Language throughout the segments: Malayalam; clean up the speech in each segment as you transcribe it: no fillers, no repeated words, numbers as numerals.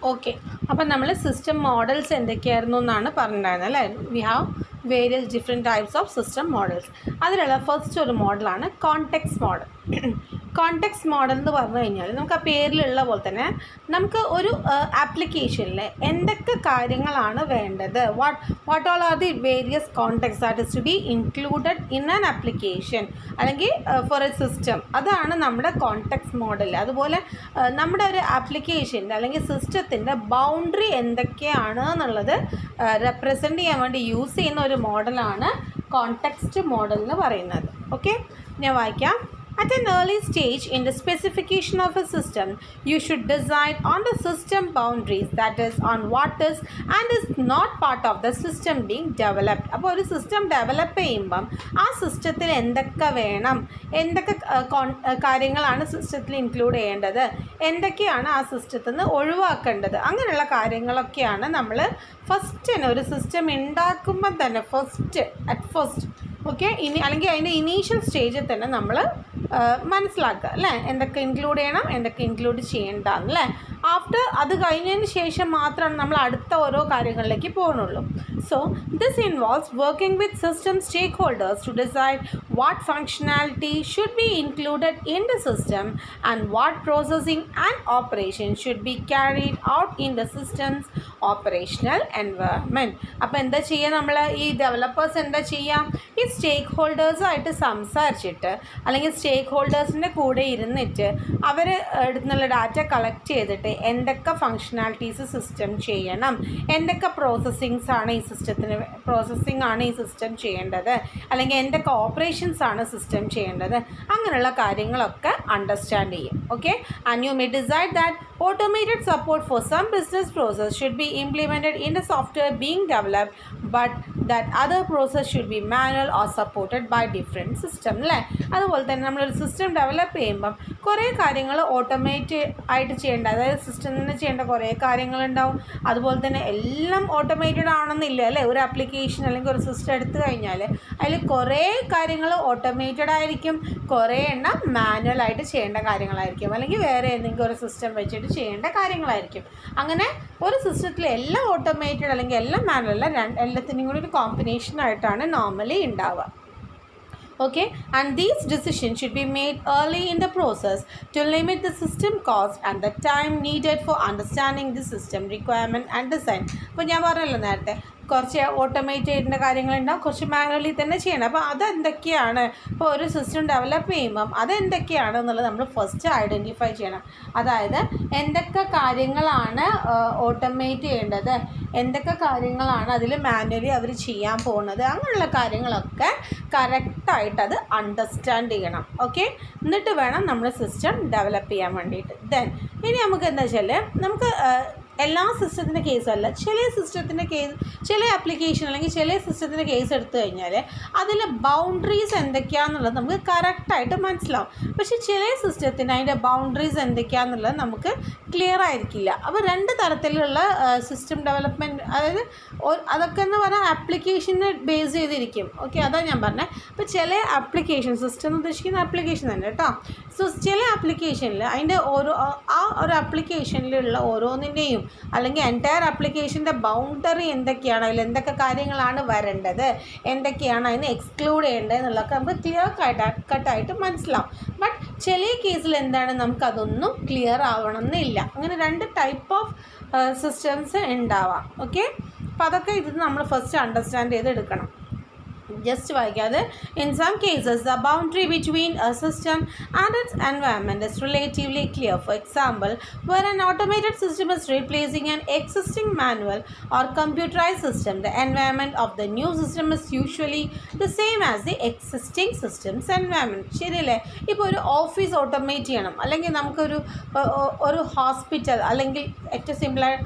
ഓക്കെ, അപ്പം നമ്മൾ സിസ്റ്റം മോഡൽസ് എന്തൊക്കെയായിരുന്നു എന്നാണ് പറഞ്ഞിട്ടുണ്ടായിരുന്നത് അല്ലേ. We have various different types of system models. അതിലുള്ള ഫസ്റ്റ് ഒരു മോഡലാണ് കോണ്ടെക്സ്റ്റ് മോഡൽ. കോണ്ടെക്സ്റ്റ് മോഡൽ എന്ന് പറഞ്ഞു കഴിഞ്ഞാൽ നമുക്ക് ആ പേരിലുള്ള പോലെ തന്നെ നമുക്ക് ഒരു ആപ്ലിക്കേഷനിൽ എന്തൊക്കെ കാര്യങ്ങളാണ് വേണ്ടത്, what all are the various context that is to be included in an application അല്ലെങ്കിൽ ഫോർ എ സിസ്റ്റം, അതാണ് നമ്മുടെ കോണ്ടെക്സ്റ്റ് മോഡൽ. അതുപോലെ നമ്മുടെ ഒരു ആപ്ലിക്കേഷൻ്റെ അല്ലെങ്കിൽ സിസ്റ്റത്തിൻ്റെ ബൗണ്ടറി എന്തൊക്കെയാണ് എന്നുള്ളത് റെപ്രസെൻ്റ് ചെയ്യാൻ വേണ്ടി യൂസ് ചെയ്യുന്ന ഒരു മോഡലാണ് കോണ്ടെക്സ്റ്റ് മോഡൽ എന്ന് പറയുന്നത്. ഓക്കെ, ഞാൻ വായിക്കാം. At an early stage in the specification of a system, you should decide on the system boundaries, that is on what is and is not part of the system being developed. അപ്പോൾ ഒരു സിസ്റ്റം ഡെവലപ്പ് ചെയ്യുമ്പം ആ സിസ്റ്റത്തിൽ എന്തൊക്കെ വേണം, എന്തൊക്കെ കാര്യങ്ങളാണ് സിസ്റ്റത്തിൽ ഇൻക്ലൂഡ് ചെയ്യേണ്ടത്, എന്തൊക്കെയാണ് ആ സിസ്റ്റത്തിൽ നിന്ന് ഒഴിവാക്കേണ്ടത്, അങ്ങനെയുള്ള കാര്യങ്ങളൊക്കെയാണ് നമ്മൾ ഫസ്റ്റ് തന്നെ ഒരു സിസ്റ്റം ഉണ്ടാക്കുമ്പം തന്നെ ഫസ്റ്റ് ഓക്കെ അല്ലെങ്കിൽ അതിൻ്റെ ഇനീഷ്യൽ സ്റ്റേജിൽ തന്നെ നമ്മൾ മനസ്സിലാക്കുക അല്ലേ, എന്തൊക്കെ ഇൻക്ലൂഡ് ചെയ്യണം, എന്തൊക്കെ ഇൻക്ലൂഡ് ചെയ്യേണ്ടതെന്നല്ലേ. ആഫ്റ്റർ അത് കഴിഞ്ഞതിന് ശേഷം മാത്രമാണ് നമ്മൾ അടുത്ത ഓരോ കാര്യങ്ങളിലേക്ക് പോകുന്നുള്ളൂ. So this involves working with system stakeholders to decide what functionality should be included in the system and what processing and operation should be carried out in the systems operational environment. അപ്പോൾ എന്താ ചെയ്യുക, നമ്മൾ ഈ ഡെവലപ്പേഴ്സ് എന്താ ചെയ്യുക, ഈ സ്റ്റേക്ക് ഹോൾഡേഴ്സായിട്ട് സംസാരിച്ചിട്ട് അല്ലെങ്കിൽ സ്റ്റേക്ക് ഹോൾഡേഴ്സിൻ്റെ കൂടെ ഇരുന്നിട്ട് അവർ എടുത്തുള്ള ഡാറ്റ കളക്ട് ചെയ്തിട്ട് എന്തൊക്കെ ഫങ്ഷനാലിറ്റീസ് സിസ്റ്റം ചെയ്യണം, എന്തൊക്കെ പ്രോസസ്സിങ്സ് ആണ് ഈ സിസ്റ്റം ചെയ്യേണ്ടത്, അല്ലെങ്കിൽ എന്തൊക്കെ ഓപ്പറേഷൻസ് ആണ് സിസ്റ്റം ചെയ്യേണ്ടത്, അങ്ങനെയുള്ള കാര്യങ്ങളൊക്കെ അണ്ടർസ്റ്റാൻഡ് ചെയ്യും. Okay, and you may decide that automated support for some business process should be implemented in the software being developed, but that other process should be manual or supported by different system അല്ലേ. അതുപോലെ തന്നെ നമ്മളൊരു സിസ്റ്റം ഡെവലപ്പ് ചെയ്യുമ്പം കുറേ കാര്യങ്ങൾ ഓട്ടോമേറ്റ് ആയിട്ട് ചെയ്യേണ്ട, അതായത് സിസ്റ്റം തന്നെ ചെയ്യേണ്ട കുറേ കാര്യങ്ങളുണ്ടാവും. അതുപോലെ തന്നെ എല്ലാം ഓട്ടോമേറ്റഡ് ആണെന്നില്ല അല്ലേ. ഒരു ആപ്ലിക്കേഷൻ അല്ലെങ്കിൽ ഒരു സിസ്റ്റം എടുത്തു കഴിഞ്ഞാൽ അതിൽ കുറേ കാര്യങ്ങൾ ഓട്ടോമേറ്റഡ് ആയിരിക്കും, കുറേ എണ്ണം മാനുവലായിട്ട് ചെയ്യേണ്ട കാര്യങ്ങളായിരിക്കും, അല്ലെങ്കിൽ വേറെ ഏതെങ്കിലും ഒരു സിസ്റ്റം വെച്ചിട്ട് ചെയ്യേണ്ട കാര്യങ്ങളായിരിക്കും. അങ്ങനെ ഒരു സിസ്റ്റത്തിൽ എല്ലാം ഓട്ടോമേറ്റഡ് അല്ലെങ്കിൽ എല്ലാം മാനുവൽ എല്ലാത്തിനും കൂടി ഒരു കോമ്പിനേഷനായിട്ടാണ് നോർമലി ഉണ്ടാവുക. Okay, and these decisions should be made early in the process to limit the system cost and the time needed for understanding the system requirement and design. അപ്പോൾ ഞാൻ പറഞ്ഞല്ലോ നേരത്തെ കുറച്ച് ഓട്ടോമേറ്റ് ചെയ്യേണ്ട കാര്യങ്ങളുണ്ടാവും, കുറച്ച് മാനുവലി തന്നെ ചെയ്യണം. അപ്പോൾ അതെന്തൊക്കെയാണ്, ഇപ്പോൾ ഒരു സിസ്റ്റം ഡെവലപ്പ് ചെയ്യുമ്പം അതെന്തൊക്കെയാണെന്നുള്ളത് നമ്മൾ ഫസ്റ്റ് ഐഡൻറ്റിഫൈ ചെയ്യണം. അതായത് എന്തൊക്കെ കാര്യങ്ങളാണ് ഓട്ടോമേറ്റ് ചെയ്യേണ്ടത്, എന്തൊക്കെ കാര്യങ്ങളാണ് അതിൽ മാനുവലി അവർ ചെയ്യാൻ പോകുന്നത്, അങ്ങനെയുള്ള കാര്യങ്ങളൊക്കെ കറക്റ്റായിട്ട് അത് അണ്ടർസ്റ്റാൻഡ് ചെയ്യണം. ഓക്കെ, എന്നിട്ട് വേണം നമ്മൾ സിസ്റ്റം ഡെവലപ്പ് ചെയ്യാൻ വേണ്ടിയിട്ട്. ദെൻ ഇനി നമുക്ക് എന്താ വെച്ചാൽ നമുക്ക് എല്ലാ സിസ്റ്റത്തിൻ്റെ കേസല്ല, ചില ആപ്ലിക്കേഷൻ അല്ലെങ്കിൽ ചില സിസ്റ്റത്തിൻ്റെ കേസ് എടുത്തു കഴിഞ്ഞാൽ അതിൽ ബൗണ്ടറീസ് എന്തൊക്കെയാണെന്നുള്ളത് നമുക്ക് കറക്റ്റായിട്ട് മനസ്സിലാവും. പക്ഷേ ചില സിസ്റ്റത്തിന് അതിൻ്റെ ബൗണ്ടറീസ് എന്തൊക്കെയാണെന്നുള്ളത് നമുക്ക് ക്ലിയർ ആയിരിക്കില്ല. അപ്പോൾ രണ്ട് തരത്തിലുള്ള സിസ്റ്റം ഡെവലപ്മെൻറ്റ്, അതായത് അതൊക്കെ എന്ന് പറഞ്ഞാൽ ആപ്ലിക്കേഷനെ ബേസ് ചെയ്തിരിക്കും. ഓക്കെ, അതാണ് ഞാൻ പറഞ്ഞത്. അപ്പോൾ ചില ആപ്ലിക്കേഷൻ, സിസ്റ്റം എന്ന് ഉദ്ദേശിക്കുന്ന ആപ്ലിക്കേഷൻ തന്നെ കേട്ടോ. സോ ചില ആപ്ലിക്കേഷനിൽ അതിൻ്റെ ഒരു ആപ്ലിക്കേഷനിലുള്ള ഓരോന്നിൻ്റെയും അല്ലെങ്കിൽ എൻറ്റയർ ആപ്ലിക്കേഷൻ്റെ ബൗണ്ടറി എന്തൊക്കെയാണ്, അതിൽ എന്തൊക്കെ കാര്യങ്ങളാണ് വരേണ്ടത്, എന്തൊക്കെയാണ് അതിന് എക്സ്ക്ലൂഡ് ചെയ്യേണ്ടത് എന്നുള്ളതൊക്കെ നമുക്ക് ക്ലിയർ കട്ടായിട്ട് മനസ്സിലാവും. ബട്ട് ചില കേസിൽ എന്താണ്, നമുക്കതൊന്നും ക്ലിയർ ആവണമെന്നില്ല. അങ്ങനെ രണ്ട് ടൈപ്പ് ഓഫ് സിസ്റ്റംസ് ഉണ്ടാവാം. ഓക്കെ, അപ്പോൾ അതൊക്കെ ഇത് നമ്മൾ ഫസ്റ്റ് അണ്ടർസ്റ്റാൻഡ് ചെയ്തെടുക്കണം. ജസ്റ്റ് വായിക്കാതെ, in some cases the boundary between a system and its environment is relatively clear. For example, where an automated system is replacing an existing manual or computerized system, the environment of the new system is usually the same as the existing system's environment. ശരിയല്ലേ? ഇപ്പോൾ ഒരു ഓഫീസ് ഓട്ടോമേറ്റ് ചെയ്യണം, അല്ലെങ്കിൽ നമുക്കൊരു ഹോസ്പിറ്റൽ, അല്ലെങ്കിൽ ഏറ്റവും സിമ്പിളായി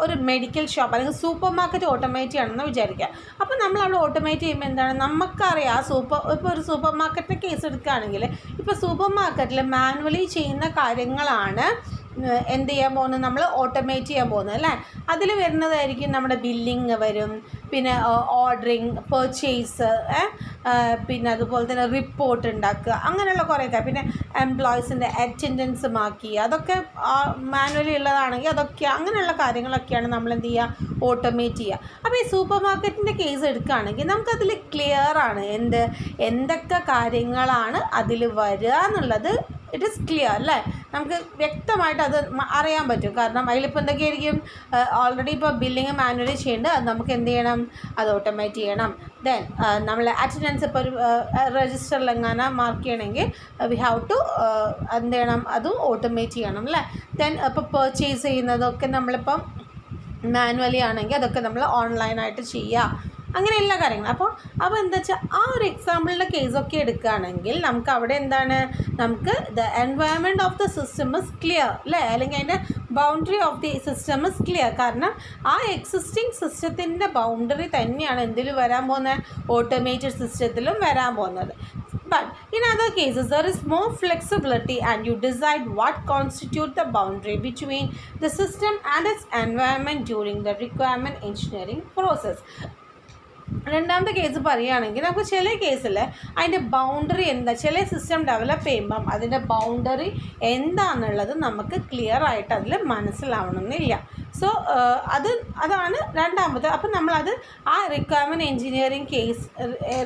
ഒരു മെഡിക്കൽ ഷോപ്പ് അല്ലെങ്കിൽ സൂപ്പർ മാർക്കറ്റ് ഓട്ടോമേറ്റ് ചെയ്യണമെന്ന് വിചാരിക്കുക. അപ്പോൾ നമ്മൾ അവിടെ ഓട്ടോമേറ്റ് ചെയ്യുമ്പോൾ എന്താണ്, നമുക്കറിയാം ഇപ്പോൾ ഒരു സൂപ്പർ മാർക്കറ്റിൻ്റെ കേസ് എടുക്കുകയാണെങ്കിൽ ഇപ്പോൾ സൂപ്പർ മാർക്കറ്റിൽ മാനുവലി ചെയ്യുന്ന കാര്യങ്ങളാണ് എന്ത് ചെയ്യാൻ പോകുന്നത്, നമ്മൾ ഓട്ടോമേറ്റ് ചെയ്യാൻ പോകുന്നത് അല്ലേ. അതിൽ വരുന്നതായിരിക്കും നമ്മുടെ ബില്ലിങ് വരും, പിന്നെ ഓർഡറിങ്, പെർച്ചേസ്, പിന്നെ അതുപോലെ തന്നെ റിപ്പോർട്ട് ഉണ്ടാക്കുക, അങ്ങനെയുള്ള കുറേ കാര്യം. പിന്നെ എംപ്ലോയീസിൻ്റെ അറ്റൻഡൻസ് മാർക്ക് ചെയ്യുക, അതൊക്കെ മാനുവലി ഉള്ളതാണെങ്കിൽ അതൊക്കെ അങ്ങനെയുള്ള കാര്യങ്ങളൊക്കെയാണ് നമ്മൾ എന്ത് ചെയ്യുക, ഓട്ടോമേറ്റ് ചെയ്യുക. അപ്പോൾ ഈ സൂപ്പർ മാർക്കറ്റിൻ്റെ കേസ് എടുക്കുകയാണെങ്കിൽ നമുക്കതിൽ ക്ലിയർ ആണ് എന്തൊക്കെ കാര്യങ്ങളാണ് അതിൽ വരിക എന്നുള്ളത്. ഇറ്റ് ഈസ് ക്ലിയർ അല്ലേ, നമുക്ക് വ്യക്തമായിട്ട് അത് അറിയാൻ പറ്റും. കാരണം അതിലിപ്പോൾ എന്തൊക്കെയായിരിക്കും, ഓൾറെഡി ഇപ്പോൾ ബില്ലിങ് മാനുവലി ചെയ്യേണ്ടത്, അത് നമുക്ക് എന്ത് ചെയ്യണം, അത് ഓട്ടോമേറ്റ് ചെയ്യണം. ദെൻ നമ്മൾ അറ്റൻഡൻസ് ഇപ്പോൾ ഒരു രജിസ്റ്ററിൽ എങ്ങനെ മാർക്ക് ചെയ്യണമെങ്കിൽ വി ഹാവ് ടു എന്ത് ചെയ്യണം, അതും ഓട്ടോമേറ്റ് ചെയ്യണം അല്ലേ. ദെൻ ഇപ്പോൾ പർച്ചേസ് ചെയ്യുന്നതൊക്കെ നമ്മളിപ്പം മാനുവലി ആണെങ്കിൽ അതൊക്കെ നമ്മൾ ഓൺലൈനായിട്ട് ചെയ്യുക, അങ്ങനെയുള്ള കാര്യങ്ങൾ. അപ്പോൾ എന്താ വെച്ചാൽ ആ ഒരു എക്സാമ്പിളിൻ്റെ കേസൊക്കെ എടുക്കുകയാണെങ്കിൽ നമുക്ക് അവിടെ എന്താണ്, നമുക്ക് the environment of the system is clear അല്ലേ, അല്ലെങ്കിൽ അതിൻ്റെ boundary of the system is clear. കാരണം ആ എക്സിസ്റ്റിംഗ് സിസ്റ്റത്തിൻ്റെ ബൗണ്ടറി തന്നെയാണ് എന്തിൽ വരാൻ പോകുന്നത്, ഓട്ടോമേറ്റഡ് സിസ്റ്റത്തിലും വരാൻ പോകുന്നത്. But in other cases, there is more flexibility and you decide what constitutes the boundary between the system and its environment during the requirement engineering process. രണ്ടാമത്തെ കേസ് പറയുകയാണെങ്കിൽ നമുക്ക് ചില കേസിൽ അതിൻ്റെ ബൗണ്ടറി എന്താ, ചില സിസ്റ്റം ഡെവലപ്പ് ചെയ്യുമ്പം അതിൻ്റെ ബൗണ്ടറി എന്താണെന്നുള്ളത് നമുക്ക് ക്ലിയർ ആയിട്ട് അതിൽ മനസ്സിലാവണമെന്നില്ല. സോ അതാണ് രണ്ടാമത്തെ. അപ്പം നമ്മളത് ആ requirement engineering case,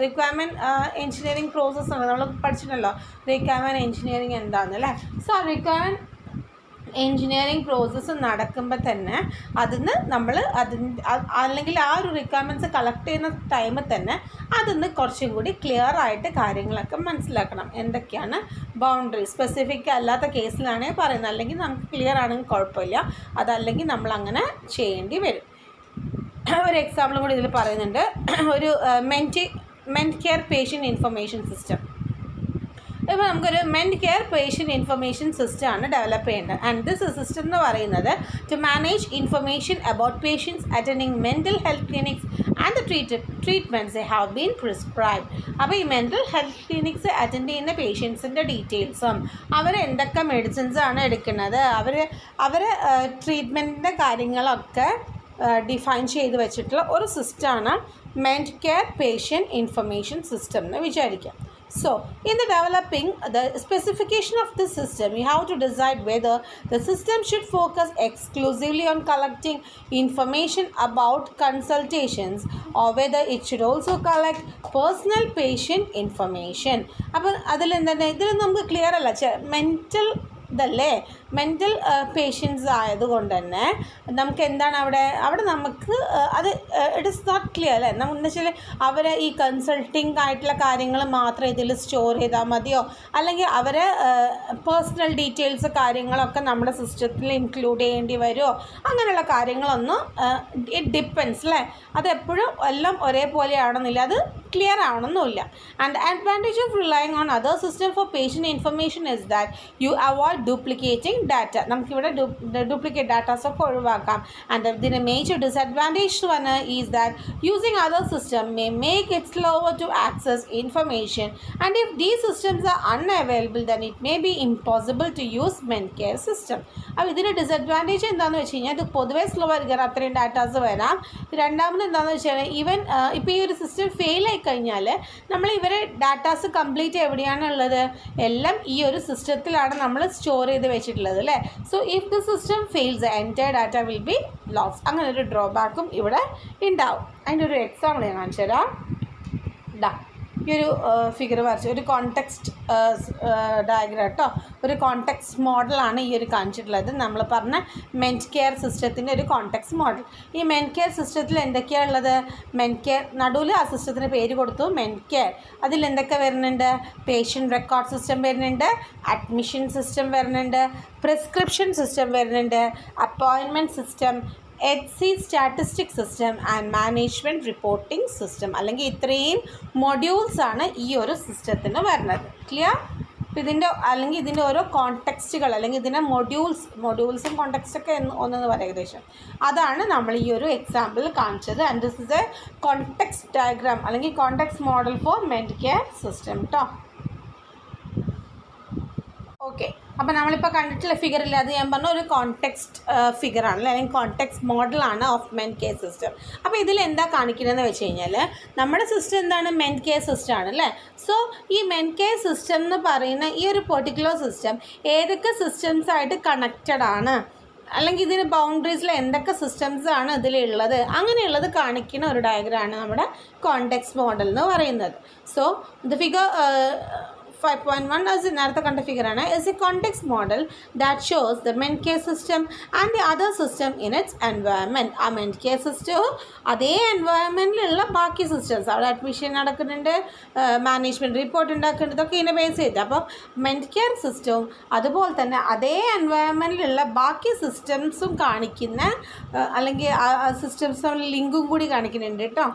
requirement engineering process ഉണ്ട്, നമ്മൾ പഠിച്ചിട്ടുണ്ടല്ലോ റിക്വയർമെൻറ്റ് എഞ്ചിനീയറിങ് എന്താണെന്നല്ലേ. സോ ആ റിക്വയർമെൻറ്റ് എഞ്ചിനീയറിങ് പ്രോസസ്സ് നടക്കുമ്പോൾ തന്നെ അതിന് നമ്മൾ അല്ലെങ്കിൽ ആ ഒരു റിക്വയർമെൻറ്റ്സ് കളക്ട് ചെയ്യുന്ന ടൈമിൽ തന്നെ അതിന് കുറച്ചും കൂടി ക്ലിയർ ആയിട്ട് കാര്യങ്ങളൊക്കെ മനസ്സിലാക്കണം. എന്തൊക്കെയാണ് ബൗണ്ടറി, സ്പെസിഫിക് അല്ലാത്ത കേസിലാണെങ്കിൽ പറയുന്നത്, അല്ലെങ്കിൽ നമുക്ക് ക്ലിയർ ആണെങ്കിൽ കുഴപ്പമില്ല, അതല്ലെങ്കിൽ നമ്മളങ്ങനെ ചെയ്യേണ്ടി വരും. ഒരു എക്സാമ്പിളും കൂടി ഇതിൽ പറയുന്നുണ്ട്. ഒരു Mentcare patient information system. ഇപ്പോൾ നമുക്കൊരു മെൻറ്റ് കെയർ പേഷ്യൻ്റ് ഇൻഫർമേഷൻ സിസ്റ്റമാണ് ഡെവലപ്പ് ചെയ്യേണ്ടത്. ആൻഡ് ദിസ് സിസ്റ്റം എന്ന് പറയുന്നത് to manage information about patients attending mental health clinics and the treatments have been prescribe. അപ്പോൾ ഈ മെൻ്റൽ ഹെൽത്ത് ക്ലിനിക്സ് അറ്റൻഡ് ചെയ്യുന്ന പേഷ്യൻസിൻ്റെ ഡീറ്റെയിൽസും അവർ എന്തൊക്കെ മെഡിസിൻസാണ് എടുക്കുന്നത്, അവർ ട്രീറ്റ്മെൻറ്റിൻ്റെ കാര്യങ്ങളൊക്കെ ഡിഫൈൻ ചെയ്ത് വെച്ചിട്ടുള്ള ഒരു സിസ്റ്റമാണ് meant care patient information system എന്ന് വിചാരിക്കാം. So, in the developing the specification of the system, you have to decide whether the system should focus exclusively on collecting information about consultations or whether it should also collect personal patient information. അപ്പോൾ അതിൽ എന്താണ്, ഇതിൽ നമുക്ക് ക്ലിയർ അല്ല, മെൻ്റൽ ഇതല്ലേ, മെൻ്റൽ പേഷ്യൻസ് ആയതുകൊണ്ട് തന്നെ നമുക്ക് എന്താണ് അവിടെ നമുക്ക് അത് ഇറ്റ് ഇസ് നോട്ട് ക്ലിയർ അല്ലേ. എന്ന് വെച്ചാൽ അവരെ ഈ കൺസൾട്ടിങ് ആയിട്ടുള്ള കാര്യങ്ങൾ മാത്രം ഇതിൽ സ്റ്റോർ ചെയ്താൽ മതിയോ, അല്ലെങ്കിൽ അവരെ പേഴ്സണൽ ഡീറ്റെയിൽസ് കാര്യങ്ങളൊക്കെ നമ്മുടെ സിസ്റ്റത്തിൽ ഇൻക്ലൂഡ് ചെയ്യേണ്ടി വരുമോ, അങ്ങനെയുള്ള കാര്യങ്ങളൊന്നും ഇറ്റ് ഡിപ്പെൻസ് അല്ലേ. അതെപ്പോഴും എല്ലാം ഒരേപോലെയാണെന്നില്ല, അത് ക്ലിയർ ആവണമെന്നില്ല. And the advantage of relying on other system for patient information is that you avoid duplicating data. നമുക്കിവിടെ ഡ്യൂപ്ലിക്കേറ്റ് ഡാറ്റാസൊക്കെ ഒഴിവാക്കാം. ആൻഡ് ഇതിൻ്റെ മേജർ ഡിസഡ്വാൻറ്റേജ് വന്ന് is that using other system may make it slower to access information and if these systems are unavailable then it may be impossible to use Mentcare system. അപ്പോൾ ഇതിൻ്റെ ഡിസഡ്വാൻറ്റേജ് എന്താണെന്ന് വെച്ച് കഴിഞ്ഞാൽ ഇത് പൊതുവേ സ്ലോ ആയിരിക്കും, അത്രയും ഡാറ്റാസ് വരാം. രണ്ടാമത് എന്താണെന്ന് വെച്ചാൽ ഈവൻ ഇപ്പോൾ ഈ ഒരു സിസ്റ്റം ഫെയിൽ ആയി കഴിഞ്ഞാൽ നമ്മൾ ഇവരെ ഡാറ്റാസ് കംപ്ലീറ്റ് എവിടെയാണുള്ളത്, എല്ലാം ഈ ഒരു സിസ്റ്റത്തിലാണ് നമ്മൾ സ്റ്റോർ ചെയ്ത് വെച്ചിട്ടുള്ളത് അല്ലേ. So if the system fails the entire data will be loss. അങ്ങനെ ഒരു ഡ്രോബാക്കും ഇവിടെ ഉണ്ടാവും. അതിൻ്റെ ഒരു എക്സാമ്പിൾ ഞാൻ കാണിച്ചു തരാം. ഈ ഒരു ഫിഗർ വരച്ച് ഒരു കോണ്ടെക്സ്റ്റ് ഡയഗ്രാം കേട്ടോ, ഒരു കോണ്ടെക്സ്റ്റ് മോഡലാണ് ഈ ഒരു കാണിച്ചിട്ടുള്ളത്. നമ്മൾ പറഞ്ഞ മെൻറ്റ് കെയർ സിസ്റ്റത്തിൻ്റെ ഒരു കോണ്ടെക്സ്റ്റ് മോഡൽ. ഈ മെൻറ്റ് കെയർ സിസ്റ്റത്തിൽ എന്തൊക്കെയാണ് ഉള്ളത്, മെൻറ്റ് കെയർ നടുവിൽ ആ സിസ്റ്റത്തിന് പേര് കൊടുത്തു മെൻറ്റ് കെയർ. അതിൽ എന്തൊക്കെ വരുന്നുണ്ട്, പേഷ്യൻ്റ് റെക്കോർഡ് സിസ്റ്റം വരുന്നുണ്ട്, അഡ്മിഷൻ സിസ്റ്റം വരുന്നുണ്ട്, പ്രിസ്ക്രിപ്ഷൻ സിസ്റ്റം വരുന്നുണ്ട്, appointment system, HC statistic system and management reporting system. അല്ലെങ്കിൽ ഇത്രയും മൊഡ്യൂൾസാണ് ഈ ഒരു സിസ്റ്റത്തിന് വരുന്നത്. ക്ലിയർ? അപ്പോൾ ഇതിൻ്റെ ഓരോ കോണ്ടെക്സ്റ്റുകൾ അല്ലെങ്കിൽ ഇതിൻ്റെ മൊഡ്യൂൾസും കോണ്ടെക്സ്റ്റൊക്കെ ഒന്നെന്ന് പറയാം ഏകദേശം. അതാണ് നമ്മൾ ഈ ഒരു എക്സാമ്പിൾ കാണിച്ചത്. And this is a context diagram അല്ലെങ്കിൽ context model for Mentcare system കേട്ടോ. ഓക്കെ, അപ്പോൾ നമ്മളിപ്പോൾ കണ്ടിട്ടുള്ള ഫിഗറിൽ അത് ഞാൻ പറഞ്ഞ ഒരു കോണ്ടെക്സ്റ്റ് ഫിഗറാണ് അല്ലെങ്കിൽ കോണ്ടെക്സ്റ്റ് മോഡലാണ് ഓഫ് മെൻ കെയർ സിസ്റ്റം. അപ്പോൾ ഇതിൽ എന്താ കാണിക്കുന്നതെന്ന് വെച്ച് കഴിഞ്ഞാൽ നമ്മുടെ സിസ്റ്റം എന്താണ്, മെൻ കെയർ സിസ്റ്റം ആണ് അല്ലേ. സോ ഈ മെൻ കെയർ സിസ്റ്റം എന്ന് പറയുന്ന ഈ ഒരു പെർട്ടിക്കുലർ സിസ്റ്റം ഏതൊക്കെ സിസ്റ്റംസ് ആയിട്ട് കണക്റ്റഡ് ആണ്, അല്ലെങ്കിൽ ഇതിന് ബൗണ്ടറീസിൽ എന്തൊക്കെ സിസ്റ്റംസ് ആണ് ഇതിലുള്ളത്, അങ്ങനെയുള്ളത് കാണിക്കുന്ന ഒരു ഡയഗ്രാമാണ് നമ്മുടെ കോണ്ടെക്സ്റ്റ് മോഡൽ എന്ന് പറയുന്നത്. സോ ദ ഫിഗർ 5.1 as നേരത്തെ കണ്ട ഫിഗറാണ്, is a context model that shows the main care system and the other system in its environment. ആ main care system അതേ എൻവയറമെൻറ്റിലുള്ള ബാക്കി സിസ്റ്റംസ്, അവിടെ അഡ്മിഷൻ നടക്കുന്നുണ്ട്, മാനേജ്മെൻറ്റ് റിപ്പോർട്ട് ഉണ്ടാക്കുന്നുണ്ട്, ഇതൊക്കെ ഇതിനെ ബേസ് ചെയ്ത്. അപ്പം മെൻ കെയർ സിസ്റ്റവും അതുപോലെ തന്നെ അതേ എൻവയറമെൻറ്റിലുള്ള ബാക്കി സിസ്റ്റംസും കാണിക്കുന്ന അല്ലെങ്കിൽ ആ സിസ്റ്റംസ് തമ്മിൽ ലിങ്കും കൂടി കാണിക്കുന്നുണ്ട് കേട്ടോ.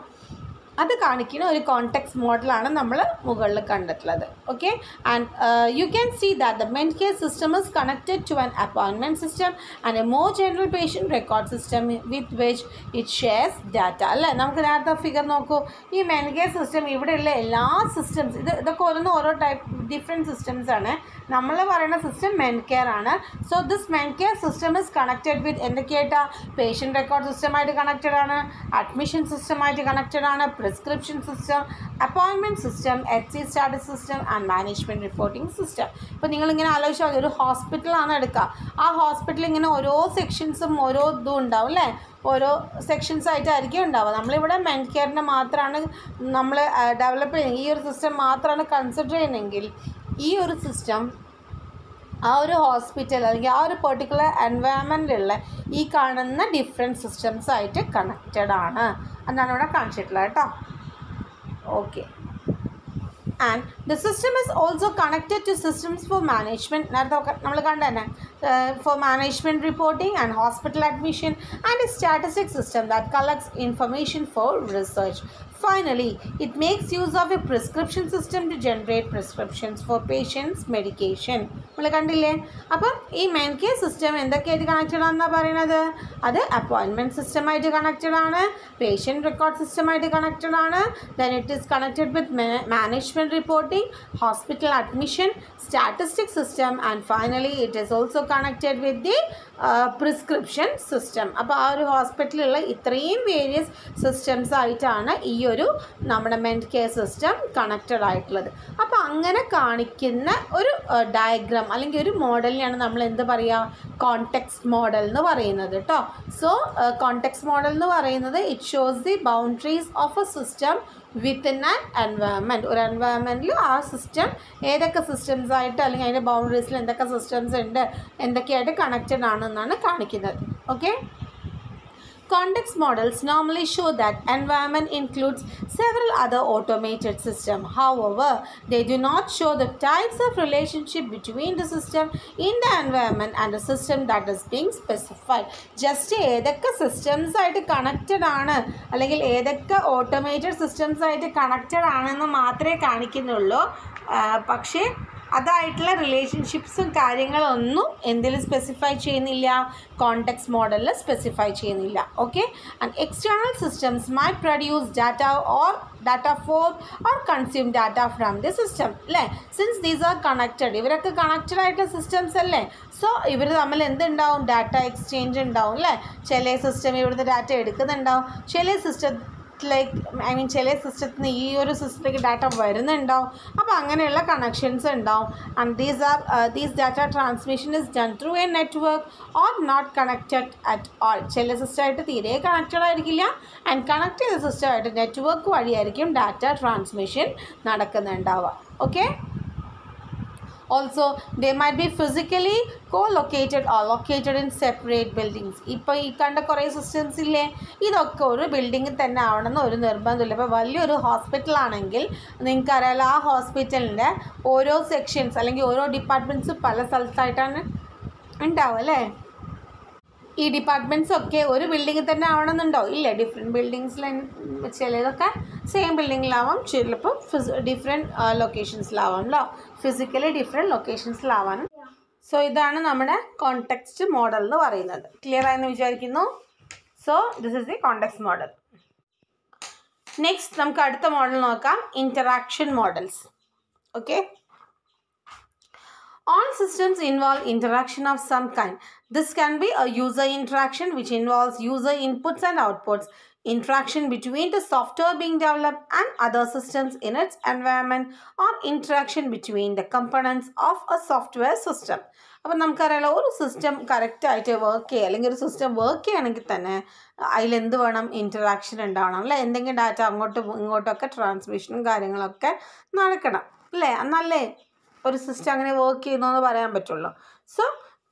അത് കാണിക്കുന്ന ഒരു കോണ്ടെക്സ്റ്റ് മോഡലാണ് നമ്മൾ മുകളിൽ കണ്ടിട്ടുള്ളത്. Okay, and you can see that the Mentcare system is connected to an appointment system and a more general patient record system with which it shares data അല്ലേ. നമുക്ക് നേരത്തെ ഫിഗർ നോക്കൂ, ഈ മെൻ കെയർ സിസ്റ്റം ഇവിടെയുള്ള എല്ലാ സിസ്റ്റംസ് ഇതൊക്കെ ഓരോ ടൈപ്പ് ഡിഫറെൻറ്റ് സിസ്റ്റംസ് ആണ്. നമ്മൾ പറയുന്ന സിസ്റ്റം മെൻ കെയർ ആണ്. So this Mentcare system is connected with എന്തൊക്കെയായിട്ടാണ്, പേഷ്യൻറ്റ് റെക്കോർഡ് സിസ്റ്റമായിട്ട് കണക്റ്റഡ് ആണ്, അഡ്മിഷൻ സിസ്റ്റമായിട്ട് കണക്റ്റഡ് ആണ്, prescription system, appointment system, HC status system and management reporting system. ഇപ്പോൾ നിങ്ങളിങ്ങനെ ആലോചിച്ചാൽ മതി, ഒരു ഹോസ്പിറ്റലാണ് എടുക്കുക. ആ ഹോസ്പിറ്റലിൽ ഇങ്ങനെ ഓരോ സെക്ഷൻസും ഓരോ ഇതും ഉണ്ടാവും അല്ലേ, ഓരോ സെക്ഷൻസ് ആയിട്ടായിരിക്കും ഉണ്ടാവുക. നമ്മളിവിടെ മെൻ കെയറിനെ മാത്രമാണ് നമ്മൾ ഡെവലപ്പ് ചെയ്യുന്നത്, ഈ ഒരു സിസ്റ്റം മാത്രമാണ് കൺസിഡർ ചെയ്യുന്നതെങ്കിൽ ഈ ഒരു സിസ്റ്റം ആ ഒരു ഹോസ്പിറ്റൽ അല്ലെങ്കിൽ ആ ഒരു പെർട്ടിക്കുലർ എൻവയറമെൻറ്റിലുള്ള ഈ കാണുന്ന ഡിഫറെൻറ്റ് സിസ്റ്റംസ് ആയിട്ട് കണക്റ്റഡ് ആണ് എന്നാണ് ഇവിടെ കാണിച്ചിട്ടുള്ളത് കേട്ടോ. Okay, and the system is also connected to systems for management, നേരത്തെ നമ്മൾ കണ്ടു തന്നെ, for management reporting and hospital admission and a statistic system that collects information for research. Finally, it makes use of a prescription system to generate prescriptions for patients' medication. നമ്മൾ കണ്ടില്ലേ, അപ്പം ഈ മെൻ കെയർ സിസ്റ്റം എന്തൊക്കെയായിട്ട് കണക്റ്റഡ് ആണെന്നാണ് പറയുന്നത്, അത് അപ്പോയിൻമെൻറ്റ് സിസ്റ്റമായിട്ട് കണക്റ്റഡ് ആണ്, പേഷ്യൻറ്റ് റെക്കോർഡ് സിസ്റ്റമായിട്ട് കണക്റ്റഡ് ആണ്, then it is connected with management reporting, hospital admission, statistic system and finally it is also connected with the prescription system. അപ്പോൾ ആ ഒരു ഹോസ്പിറ്റലിലുള്ള ഇത്രയും വേരിയസ് സിസ്റ്റംസ് ആയിട്ടാണ് ഈ ഒരു നമ്മുടെ മെൻ കെയർ സിസ്റ്റം കണക്റ്റഡ് ആയിട്ടുള്ളത്. അപ്പോൾ അങ്ങനെ കാണിക്കുന്ന ഒരു ഡയഗ്രാം അല്ലെങ്കിൽ ഒരു മോഡലിനെയാണ് നമ്മൾ എന്ത് പറയുക, കോണ്ടെക്സ്റ്റ് മോഡൽ എന്ന് പറയുന്നത് കേട്ടോ. സോ കോണ്ടെക്സ്റ്റ് മോഡൽ എന്ന് പറയുന്നത് it shows the boundaries of A system within an environment. ഒരു എൻവയറമെൻറ്റിൽ ആ സിസ്റ്റം ഏതൊക്കെ സിസ്റ്റംസ് ആയിട്ട് അല്ലെങ്കിൽ അതിൻ്റെ ബൗണ്ടറീസിൽ എന്തൊക്കെ സിസ്റ്റംസ് ഉണ്ട്, എന്തൊക്കെയായിട്ട് കണക്റ്റഡ് ആണെന്നാണ് കാണിക്കുന്നത്. Okay, context models normally show that environment includes several other automated systems. However, they do not show the types of relationship between the system in the environment and the system that is being specified. Just ഏതൊക്കെ സിസ്റ്റംസ് ആയിട്ട് കണക്റ്റഡ് ആണ് അല്ലെങ്കിൽ ഏതൊക്കെ ഓട്ടോമേറ്റഡ് സിസ്റ്റംസ് ആയിട്ട് കണക്റ്റഡ് ആണെന്ന് മാത്രമേ കാണിക്കുന്നുള്ളൂ. പക്ഷേ അതായിട്ടുള്ള റിലേഷൻഷിപ്സും കാര്യങ്ങളൊന്നും എന്തിൽ സ്പെസിഫൈ ചെയ്യുന്നില്ല, കോണ്ടെക്സ്റ്റ് മോഡലിൽ സ്പെസിഫൈ ചെയ്യുന്നില്ല. Okay, and external systems might produce data for or consume data from the system അല്ലേ. സിൻസ് ദീസ് ആർ കണക്റ്റഡ്, ഇവരൊക്കെ കണക്റ്റഡ് ആയിട്ടുള്ള സിസ്റ്റംസ് അല്ലേ. സോ ഇവർ തമ്മിൽ എന്തുണ്ടാവും, ഡാറ്റ എക്സ്ചേഞ്ച് ഉണ്ടാവും അല്ലേ. ചില സിസ്റ്റം ഇവിടുന്ന് ഡാറ്റ എടുക്കുന്നുണ്ടാവും, ചില ചില സിസ്റ്റത്തിൽ നിന്ന് ഈ ഒരു സിസ്റ്റത്തിലേക്ക് ഡാറ്റ വരുന്നുണ്ടാവും. അപ്പോൾ അങ്ങനെയുള്ള കണക്ഷൻസ് ഉണ്ടാവും. And these data transmission is done through a network or not connected at all. ചില സിസ്റ്റമായിട്ട് തീരെ കണക്റ്റഡ് ആയിരിക്കില്ല, ആൻഡ് കണക്ട് ചെയ്ത സിസ്റ്റമായിട്ട് നെറ്റ്വർക്ക് വഴിയായിരിക്കും ഡാറ്റ ട്രാൻസ്മിഷൻ നടക്കുന്നുണ്ടാവുക. Okay, also they might be physically co-located or located in separate buildings. ഇപ്പോൾ ഈ കണ്ട കുറേ സിസ്റ്റംസ് ഇല്ലേ, ഇതൊക്കെ ഒരു ബിൽഡിങ്ങിൽ തന്നെ ആവണമെന്ന് ഒരു നിർബന്ധമില്ല. ഇപ്പോൾ വലിയൊരു ഹോസ്പിറ്റലാണെങ്കിൽ നിങ്ങൾക്കറിയാലോ, ആ ഹോസ്പിറ്റലിൻ്റെ ഓരോ സെക്ഷൻസ് അല്ലെങ്കിൽ ഓരോ ഡിപ്പാർട്ട്മെൻറ്റ്സ് പല സ്ഥലത്തായിട്ടാണ് ഉണ്ടാവുക അല്ലേ. ഈ ഡിപ്പാർട്ട്മെൻറ്റ്സ് ഒക്കെ ഒരു ബിൽഡിങ്ങിൽ തന്നെ ആവണമെന്നുണ്ടോ, ഇല്ല. ഡിഫറെൻറ്റ് ബിൽഡിങ്സിൽ ചിലതൊക്കെ സെയിം ബിൽഡിങ്ങിലാവാം, ചിലപ്പോൾ ഡിഫറെൻറ്റ് ലൊക്കേഷൻസിലാവാമല്ലോ, ഫിസിക്കലി ഡിഫറെൻറ്റ് ലൊക്കേഷൻസിലാവാനും. സോ ഇതാണ് നമ്മുടെ കോണ്ടെക്സ്റ്റ് മോഡൽ എന്ന് പറയുന്നത്. ക്ലിയർ ആയെന്ന് വിചാരിക്കുന്നു. So this is the context model. Next നമുക്ക് അടുത്ത മോഡൽ നോക്കാം, interaction models. Okay, All systems involve interaction of some kind. This can be a user interaction which involves user inputs and outputs, interaction between the software being developed and other systems in its environment, or interaction between the components of a software system. അപ്പോൾ നമുക്കറിയാലോ ഒരു സിസ്റ്റം കറക്റ്റായിട്ട് വർക്ക് ചെയ്യുക അല്ലെങ്കിൽ ഒരു സിസ്റ്റം വർക്ക് ചെയ്യുകയാണെങ്കിൽ തന്നെ അതിലെന്ത് വേണം, ഇൻറ്ററാക്ഷൻ ഉണ്ടാവണം അല്ലേ. എന്തെങ്കിലും ഡാറ്റ അങ്ങോട്ടും ഇങ്ങോട്ടൊക്കെ ട്രാൻസ്മിഷനും കാര്യങ്ങളൊക്കെ നടക്കണം അല്ലേ. എന്നല്ലേ ഒരു സിസ്റ്റം അങ്ങനെ വർക്ക് ചെയ്യുന്നു എന്ന് പറയാൻ പറ്റുള്ളൂ. സോ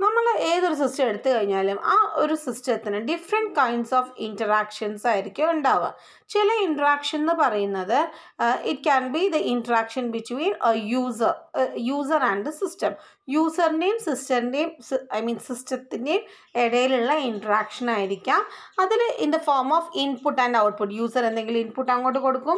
നമ്മൾ ഏതൊരു സിസ്റ്റം എടുത്തു കഴിഞ്ഞാലും ആ ഒരു സിസ്റ്റത്തിന് ഡിഫറെൻറ്റ് കൈൻഡ്സ് ഓഫ് ഇൻറ്ററാക്ഷൻസ് ആയിരിക്കും ഉണ്ടാവുക. ചില ഇൻറ്ററാക്ഷൻ എന്ന് പറയുന്നത് it can be the interaction between user and the system. യൂസറിൻ്റെയും സിസ്റ്റത്തിൻ്റെയും ഇടയിലുള്ള ഇൻറ്ററാക്ഷൻ ആയിരിക്കാം. അതിൽ in the form of input and output. User എന്തെങ്കിലും ഇൻപുട്ട് അങ്ങോട്ട് കൊടുക്കും,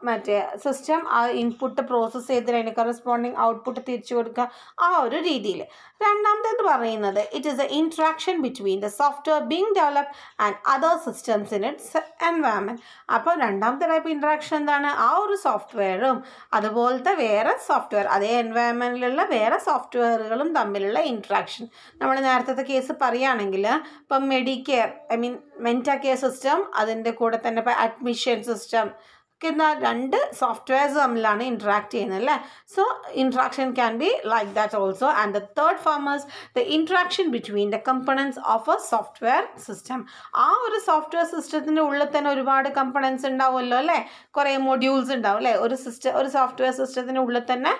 മറ്റേ സിസ്റ്റം ആ ഇൻപുട്ട് പ്രോസസ്സ് ചെയ്തിട്ട് അതിന് കറസ്പോണ്ടിങ് ഔട്ട്പുട്ട് തിരിച്ചു കൊടുക്കുക, ആ ഒരു രീതിയിൽ. രണ്ടാമത്തേത് പറയുന്നത് it is A interaction between the software being developed and other systems in its environment. അപ്പോൾ രണ്ടാമത്തെ ടൈപ്പ് ഇൻട്രാക്ഷൻ എന്താണ്, ആ ഒരു സോഫ്റ്റ്വെയറും അതുപോലത്തെ വേറെ സോഫ്റ്റ്വെയർ അതേ എൻവയൺമെൻറ്റിലുള്ള വേറെ സോഫ്റ്റ്വെയറുകളും തമ്മിലുള്ള ഇൻട്രാക്ഷൻ. നമ്മൾ നേരത്തെ കേസ് പറയുകയാണെങ്കിൽ ഇപ്പം മെഡിക്കെയർ മെൻറ്റാകെയർ സിസ്റ്റം, അതിൻ്റെ കൂടെ തന്നെ ഇപ്പോൾ അഡ്മിഷൻ സിസ്റ്റം രണ്ട് സോഫ്റ്റ്വെയർസ് തമ്മിലാണ് ഇൻട്രാക്ട് ചെയ്യുന്നത് അല്ലേ. So interaction can be like that also. And the third form is the interaction between the components of A software system. ആ ഒരു സോഫ്റ്റ്വെയർ സിസ്റ്റത്തിൻ്റെ ഉള്ളിൽ തന്നെ ഒരുപാട് കമ്പണൻസ് ഉണ്ടാവുമല്ലോ അല്ലേ, കുറേ മൊഡ്യൂൾസ് ഉണ്ടാവും അല്ലേ. ഒരു സോഫ്റ്റ്വെയർ സിസ്റ്റത്തിൻ്റെ ഉള്ളിൽ തന്നെ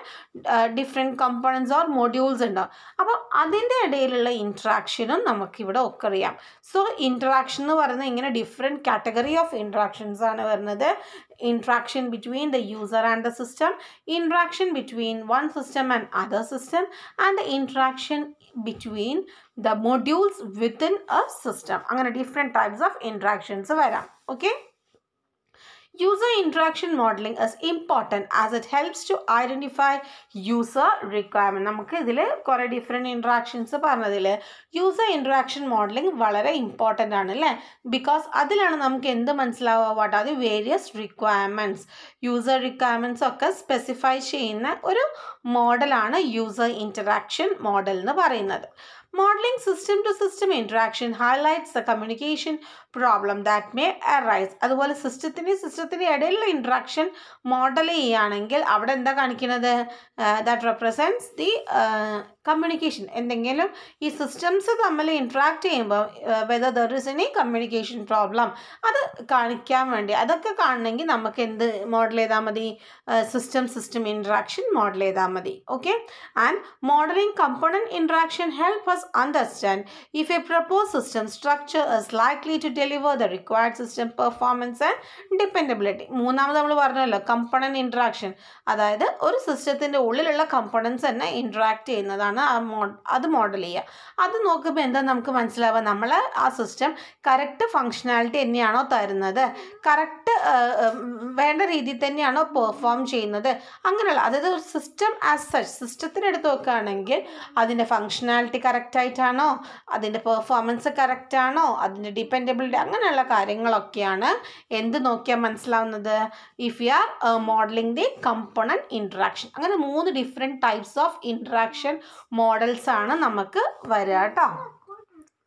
ഡിഫറെൻറ്റ് കമ്പണൻസ് ഓർ മൊഡ്യൂൾസ് ഉണ്ടാവും. അപ്പോൾ അതിൻ്റെ ഇടയിലുള്ള ഇൻട്രാക്ഷനും നമുക്കിവിടെ ഒക്കെ അറിയാം. സോ ഇൻട്രാക്ഷൻ എന്ന് പറയുന്നത് ഇങ്ങനെ ഡിഫറെൻറ്റ് കാറ്റഗറി ഓഫ് ഇൻട്രാക്ഷൻസ് ആണ് വരുന്നത്. Interaction between the user and the system, interaction between one system and other system, and the interaction between the modules within a system. അങ്ങനെ different types of interactions വരാം. Okay. User interaction modeling is important as it helps to identify user requirement. നമുക്ക് ഇതിൽ കുറേ ഡിഫറെൻറ്റ് ഇൻട്രാക്ഷൻസ് പറഞ്ഞതിൽ യൂസർ ഇൻട്രാക്ഷൻ മോഡലിംഗ് വളരെ ഇമ്പോർട്ടൻ്റ് ആണ് അല്ലേ. ബിക്കോസ് അതിലാണ് നമുക്ക് എന്ത് മനസ്സിലാവുക, what are the various requirements, user requirements ഒക്കെ സ്പെസിഫൈ ചെയ്യുന്ന ഒരു മോഡലാണ് യൂസർ ഇൻറ്ററാക്ഷൻ മോഡൽ എന്ന് പറയുന്നത്. Modeling system-to-system interaction highlights the communication problem that may arise. അതുപോലെ സിസ്റ്റത്തിൻ്റെ ഇടയിലുള്ള ഇൻട്രാക്ഷൻ മോഡൽ ചെയ്യുകയാണെങ്കിൽ അവിടെ എന്താ കാണിക്കുന്നത്, ദാറ്റ് റെപ്രസെൻറ്റ്സ് ദി കമ്മ്യൂണിക്കേഷൻ. എന്തെങ്കിലും ഈ സിസ്റ്റംസ് തമ്മിൽ ഇൻട്രാക്ട് ചെയ്യുമ്പോൾ whether there is any communication problem അത് കാണിക്കാൻ വേണ്ടി, അതൊക്കെ കാണണമെങ്കിൽ നമുക്ക് എന്ത് മോഡൽ ചെയ്താൽ മതി, സിസ്റ്റം ഇൻട്രാക്ഷൻ മോഡൽ ചെയ്താൽ മതി. Okay. And modelling component interaction help us understand if a proposed system structure is likely to deliver the required system performance and dependability. മൂന്നാമത് നമ്മൾ പറഞ്ഞല്ലോ കമ്പോണൻറ്റ് ഇൻട്രാക്ഷൻ, അതായത് ഒരു സിസ്റ്റത്തിൻ്റെ ഉള്ളിലുള്ള കമ്പോണൻസ് തന്നെ ഇൻട്രാക്ട് ചെയ്യുന്നതാണ് അത് മോഡൽ ചെയ്യുക. അത് നോക്കുമ്പോൾ എന്താ നമുക്ക് മനസ്സിലാവുക, നമ്മൾ ആ സിസ്റ്റം കറക്റ്റ് ഫങ്ഷനാലിറ്റി തന്നെയാണോ തരുന്നത്, കറക്റ്റ് വേണ്ട രീതിയിൽ തന്നെയാണോ പെർഫോം ചെയ്യുന്നത്, അങ്ങനെയുള്ള, അതായത് ഒരു സിസ്റ്റം ആസ് സച്ച് സിസ്റ്റത്തിനെടുത്ത് നോക്കുകയാണെങ്കിൽ അതിൻ്റെ ഫങ്ഷനാലിറ്റി കറക്റ്റായിട്ടാണോ, അതിൻ്റെ പെർഫോമൻസ് കറക്റ്റാണോ, അതിൻ്റെ ഡിപ്പെൻഡബിലിറ്റി, അങ്ങനെയുള്ള കാര്യങ്ങളൊക്കെയാണ് എന്ത് നോക്കിയാൽ മനസ്സിലാവുന്നത്, if you are modelling the component interaction. അങ്ങനെ 3 different types of interaction models ആണ് നമുക്ക് വരിക കേട്ടോ.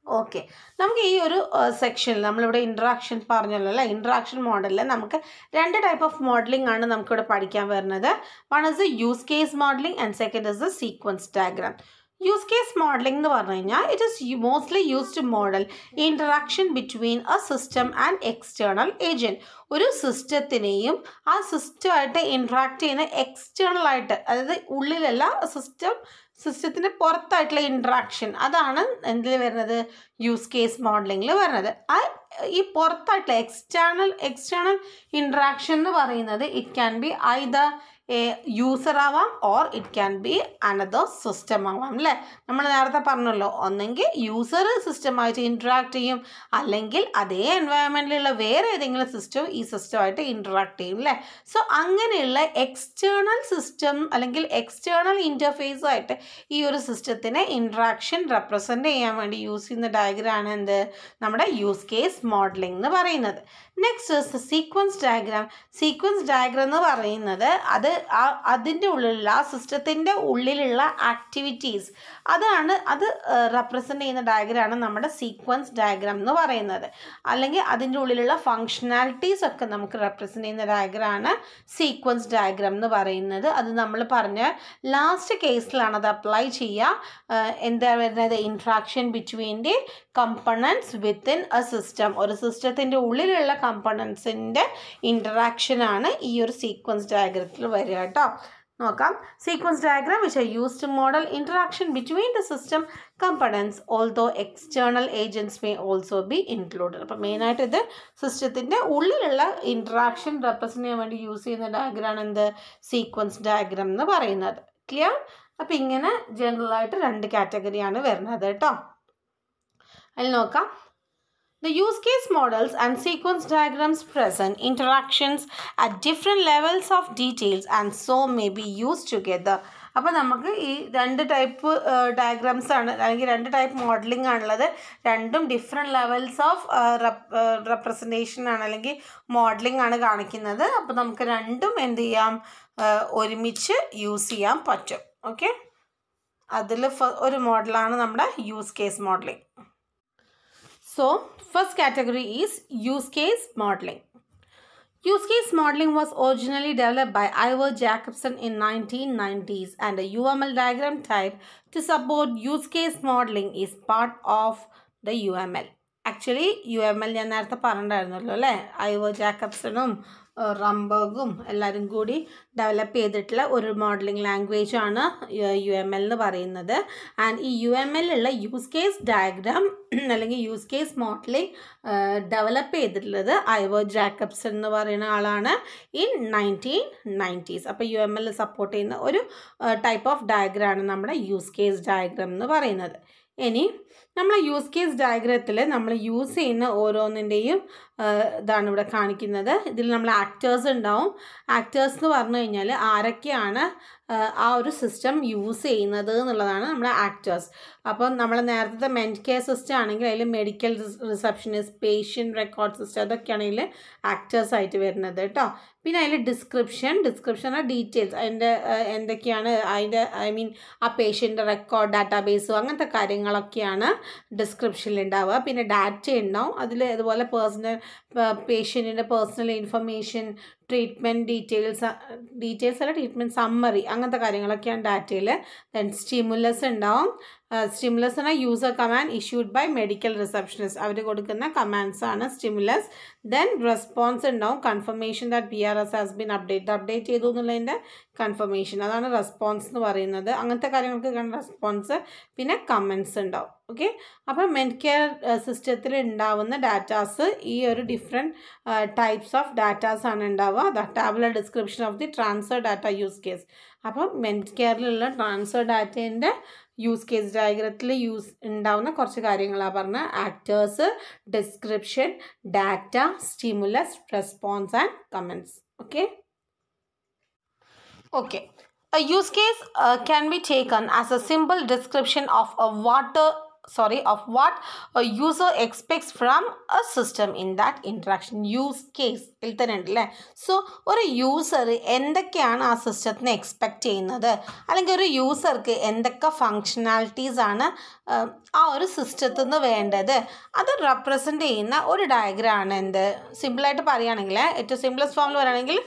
ഓക്കെ, നമുക്ക് ഈ ഒരു സെക്ഷനിൽ നമ്മളിവിടെ ഇൻട്രാക്ഷൻ പറഞ്ഞല്ലോ അല്ലേ. ഇൻട്രാക്ഷൻ മോഡലിൽ നമുക്ക് 2 ടൈപ്പ് ഓഫ് മോഡലിംഗ് ആണ് നമുക്കിവിടെ പഠിക്കാൻ വരുന്നത്. One is the use case modelling and second is the sequence diagram. Use case modelling എന്ന് പറഞ്ഞു കഴിഞ്ഞാൽ it is mostly use two model interaction between A system and external agent. ഒരു സിസ്റ്റത്തിനെയും ആ സിസ്റ്റമായിട്ട് ഇൻട്രാക്ട് ചെയ്യുന്ന എക്സ്റ്റേണലായിട്ട്, അതായത് ഉള്ളിലല്ല, സിസ്റ്റത്തിന് പുറത്തായിട്ടുള്ള ഇൻട്രാക്ഷൻ, അതാണ് എന്തിൽ വരുന്നത്, യൂസ് കേസ് മോഡലിങ്ങിൽ വരുന്നത്. ഈ പുറത്തായിട്ടുള്ള എക്സ്റ്റേണൽ ഇൻട്രാക്ഷൻ എന്ന് പറയുന്നത് it can be either a user ആവാം or it can be another system ആവാം അല്ലേ. നമ്മൾ നേരത്തെ പറഞ്ഞല്ലോ, ഒന്നെങ്കിൽ യൂസർ സിസ്റ്റമായിട്ട് ഇൻട്രാക്ട് ചെയ്യും, അല്ലെങ്കിൽ അതേ എൻവയൺമെൻറ്റിലുള്ള വേറെ ഏതെങ്കിലും സിസ്റ്റം ഈ സിസ്റ്റമായിട്ട് ഇൻട്രാക്ട് ചെയ്യും അല്ലേ. സോ അങ്ങനെയുള്ള എക്സ്റ്റേണൽ സിസ്റ്റം അല്ലെങ്കിൽ എക്സ്റ്റേണൽ ഇൻ്റർഫേസായിട്ട് ഈ ഒരു സിസ്റ്റത്തിനെ ഇൻട്രാക്ഷൻ റെപ്രസെൻ്റ് ചെയ്യാൻ വേണ്ടി യൂസ് ചെയ്യുന്ന ഡയഗ്രാമാണ് എന്ത്, നമ്മുടെ യൂസ് കേസ് മോഡലിംഗ് എന്ന് പറയുന്നത്. Next sequence diagram. Sequence diagram എന്ന് പറയുന്നത് അത് അതിൻ്റെ ഉള്ളിലുള്ള ആ സിസ്റ്റത്തിൻ്റെ ഉള്ളിലുള്ള ആക്ടിവിറ്റീസ് അത് റെപ്രസെൻ്റ് ചെയ്യുന്ന ഡയഗ്രാമാണ് നമ്മുടെ സീക്വൻസ് ഡയഗ്രാം എന്ന് പറയുന്നത്. അല്ലെങ്കിൽ അതിൻ്റെ ഉള്ളിലുള്ള ഫങ്ഷണാലിറ്റീസ് ഒക്കെ നമുക്ക് റെപ്രസെൻ്റ് ചെയ്യുന്ന ഡയഗ്രാമാണ് സീക്വൻസ് ഡയഗ്രാം എന്ന് പറയുന്നത്. അത് നമ്മൾ പറഞ്ഞ ലാസ്റ്റ് കേസിലാണ് അത് അപ്ലൈ ചെയ്യുക. എന്താ വരുന്നത്? Interaction between the components within a system. ഒരു സിസ്റ്റത്തിൻ്റെ ഉള്ളിലുള്ള കമ്പണൻസിൻ്റെ ഇൻറ്ററാക്ഷനാണ് ഈ ഒരു സീക്വൻസ് ഡയഗ്രത്തിൽ വരിക കേട്ടോ. നോക്കാം. Sequence diagram which are used two model interaction between the system components although external agents may also be included. അപ്പോൾ മെയിനായിട്ട് ഇത് സിസ്റ്റത്തിൻ്റെ ഉള്ളിലുള്ള ഇൻറ്ററാക്ഷൻ റെപ്രസെൻ്റ് ചെയ്യാൻ വേണ്ടി യൂസ് ചെയ്യുന്ന ഡയഗ്രാമാണ് എന്ത്? സീക്വൻസ് ഡയഗ്രാം എന്ന് പറയുന്നത്. ക്ലിയർ? അപ്പോൾ ഇങ്ങനെ ജനറലായിട്ട് 2 കാറ്റഗറിയാണ് വരുന്നത് കേട്ടോ. അതിൽ നോക്കാം. The use case models and sequence diagrams present interactions at different levels of details and so may be used together. അപ്പോൾ നമുക്ക് ഈ 2 ടൈപ്പ് ഡയഗ്രാംസ് ആണ്, അല്ലെങ്കിൽ 2 ടൈപ്പ് മോഡലിംഗ് ആണുള്ളത്. രണ്ടും ഡിഫറെൻറ്റ് ലെവൽസ് ഓഫ് റെപ്രസെൻറ്റേഷൻ ആണ്, അല്ലെങ്കിൽ മോഡലിംഗ് ആണ് കാണിക്കുന്നത്. അപ്പോൾ നമുക്ക് രണ്ടും എന്ത് ചെയ്യാം? ഒരുമിച്ച് യൂസ് ചെയ്യാൻ പറ്റും. ഓക്കെ, അതിൽ ഒരു മോഡലാണ് നമ്മുടെ use case modelling. So, first category is use case modeling. Use case modeling was originally developed by Ivor Jacobson in 1990s, and a UML diagram type to support use case modeling is part of the UML. Actually, UML ഞാൻ നേരത്തെ പറഞ്ഞിട്ടുണ്ടായിരുന്നല്ലോ അല്ലേ? ഐവർ ജാക്കബ്സണും റംബർഗും എല്ലാവരും കൂടി ഡെവലപ്പ് ചെയ്തിട്ടുള്ള ഒരു മോഡലിംഗ് ലാംഗ്വേജ് ആണ് UML എന്ന് പറയുന്നത്. ആൻഡ് ഈ UMLലുള്ള യൂസ് കേസ് ഡയഗ്രാം അല്ലെങ്കിൽ യൂസ് കേസ് മോഡലിംഗ് ഡെവലപ്പ് ചെയ്തിട്ടുള്ളത് ഐവർ ജാക്കബ്സൺ എന്ന് പറയുന്ന ആളാണ് ഇൻ 1990s. അപ്പോൾ UML സപ്പോർട്ട് ചെയ്യുന്ന ഒരു ടൈപ്പ് ഓഫ് ഡയഗ്രാമാണ് നമ്മുടെ യൂസ് കേസ് ഡയഗ്രാം എന്ന് പറയുന്നത്. ഇനി നമ്മൾ യൂസ് കേസ് ഡയഗ്രത്തിൽ നമ്മൾ യൂസ് ചെയ്യുന്ന ഓരോന്നിൻ്റെയും ഇതാണ് ഇവിടെ കാണിക്കുന്നത്. ഇതിൽ നമ്മൾ ആക്ടേഴ്സ് ഉണ്ടാവും. ആക്ടേഴ്സ് എന്ന് പറഞ്ഞു കഴിഞ്ഞാൽ ആരൊക്കെയാണ് ആ ഒരു സിസ്റ്റം യൂസ് ചെയ്യുന്നത് എന്നുള്ളതാണ് നമ്മുടെ ആക്ടേഴ്സ്. അപ്പം നമ്മൾ നേരത്തെ മെൻറ്റ് കെയർ സിസ്റ്റം ആണെങ്കിൽ അതിൽ medical receptionist, patient record system, അതൊക്കെയാണെങ്കിൽ ആക്ടേഴ്സ് ആയിട്ട് വരുന്നത് കേട്ടോ. പിന്നെ അതിൽ ഡിസ്ക്രിപ്ഷൻ ഡീറ്റെയിൽസ്, അതിൻ്റെ എന്തൊക്കെയാണ് അതിൻ്റെ ആ പേഷ്യൻ്റെ റെക്കോർഡ്, ഡാറ്റാബേസും അങ്ങനത്തെ കാര്യങ്ങളൊക്കെയാണ് ഡിസ്ക്രിപ്ഷനിൽ ഉണ്ടാവുക. പിന്നെ ഡാറ്റ ഉണ്ടാവും. അതിൽ ഇതുപോലെ പേഷ്യൻറ്റിൻ്റെ പേഴ്സണൽ ഇൻഫർമേഷൻ, ട്രീറ്റ്മെൻറ്റ് ഡീറ്റെയിൽസ് അല്ല, ട്രീറ്റ്മെൻറ്റ് സമ്മറി, അങ്ങനത്തെ കാര്യങ്ങളൊക്കെയാണ് ഡാറ്റയിൽ. ദെൻ സ്റ്റിമുലസ് ഉണ്ടാവും. സ്റ്റിമുലസ് എന്ന user command issued by medical receptionist, അവർ കൊടുക്കുന്ന കമാൻഡ്സ് ആണ് സ്റ്റിമുലസ്. ദെൻ റെസ്പോൺസ് ഉണ്ടാവും. Confirmation that PRS has been update ചെയ്തു എന്നുള്ളതിൻ്റെ കൺഫർമേഷൻ, അതാണ് റെസ്പോൺസ് എന്ന് പറയുന്നത്. അങ്ങനത്തെ കാര്യങ്ങൾക്ക് റെസ്പോൺസ്. പിന്നെ കമൻസ് ഉണ്ടാവും. ഓക്കെ, അപ്പോൾ മെൻറ്റ് കെയർ സിസ്റ്റത്തിൽ ഉണ്ടാവുന്ന ഡാറ്റാസ് ഈ ഒരു ഡിഫറെൻറ്റ് ടൈപ്സ് ഓഫ് ഡാറ്റാസ് ആണ് ഉണ്ടാവുക. Tabular description of the transfer data use case. അപ്പം മെൻറ്റ് കെയറിലുള്ള ട്രാൻസ്ഫർ ഡാറ്റേൻ്റെ യൂസ് കേസ് ഡയഗ്രത്തിൽ ഉണ്ടാവുന്ന കുറച്ച് കാര്യങ്ങളാണ് പറഞ്ഞത്. Actors, description, data, stimulus, response and comments. Okay. A use case can be taken as a simple description of what a user expects from a system in that interaction. Use case il തന്നെ ഉണ്ടല്ലേ. സോ ഒരു യൂസർ എന്തൊക്കെയാണ് ആ സിസ്റ്റത്തിന് എക്സ്പെക്റ്റ് ചെയ്യുന്നത്, അല്ലെങ്കിൽ ഒരു യൂസർക്ക് എന്തൊക്കെ ഫങ്ഷണാലിറ്റീസ് ആണ് ആ ഒരു സിസ്റ്റത്തിൽ നിന്ന് വേണ്ടത്, അത് റെപ്രസെൻ്റ് ചെയ്യുന്ന ഒരു ഡയഗ്രാമാണ് എന്ത്. സിമ്പിളായിട്ട് പറയുകയാണെങ്കിൽ, ഏറ്റവും സിംപ്ലസ്റ്റ് ഫോമിൽ പറയുകയാണെങ്കിൽ,